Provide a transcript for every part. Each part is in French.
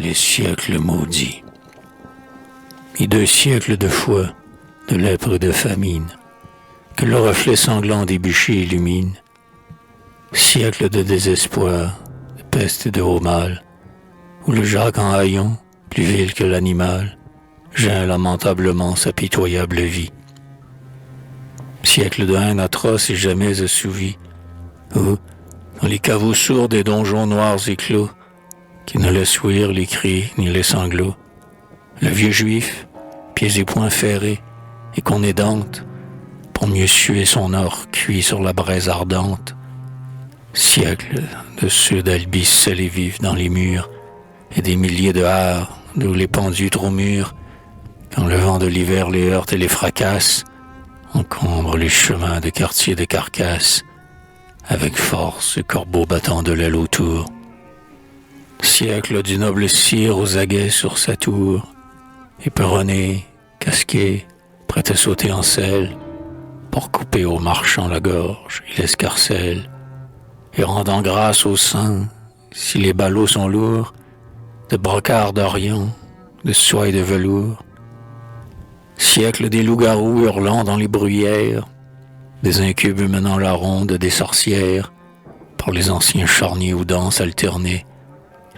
les siècles maudits. Et 2 siècles de foi, de lèpre et de famine, que le reflet sanglant des bûchers illumine. Siècles de désespoir, de peste et de haut mal, où le Jacques en haillons, plus vil que l'animal, geint lamentablement sa pitoyable vie. Siècles de haine atroce et jamais assouvie, où, dans les caveaux sourds des donjons noirs et clos, qui ne laissent ouïr les cris ni les sanglots, le vieux juif, pieds et poings ferrés, et qu'on édente, pour mieux suer son or cuit sur la braise ardente. Siècles de ceux d'Albis seuls et vifs dans les murs, et des milliers de hares, d'où les pendus trop mûrs, quand le vent de l'hiver les heurte et les fracasse, encombre les chemins de quartiers de carcasses, avec force et corbeaux battant de l'aile autour. Siècle du noble cire aux aguets sur sa tour, éperonné, casqué, prêt à sauter en selle, pour couper aux marchands la gorge et l'escarcelle, et rendant grâce aux saints, si les ballots sont lourds, de brocart d'Orient, de soie et de velours. Siècle des loups-garous hurlant dans les bruyères, des incubes menant la ronde des sorcières, par les anciens charniers où dansent alternés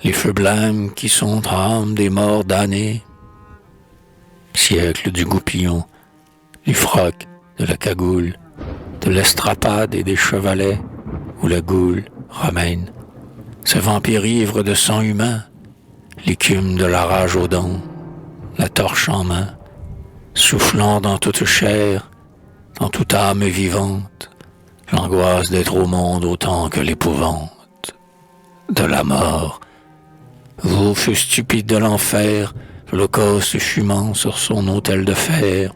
les feux blêmes qui sont âmes des morts damnés. Siècle du goupillon, du froc, de la cagoule, de l'estrapade et des chevalets, où la goule ramène ce vampire ivre de sang humain, l'écume de la rage aux dents, la torche en main, soufflant dans toute chair, dans toute âme vivante, l'angoisse d'être au monde autant que l'épouvante de la mort. Vous, feux stupides de l'enfer, l'holocauste fumant sur son autel de fer,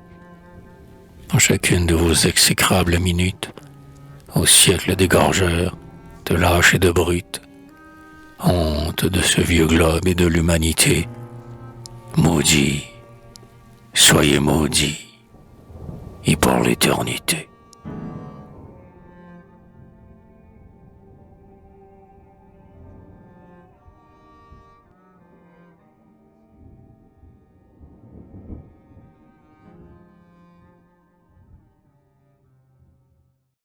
en chacune de vos exécrables minutes, au siècle des gorgeurs, de lâches et de brutes, honte de ce vieux globe et de l'humanité, maudits, soyez maudits, et pour l'éternité.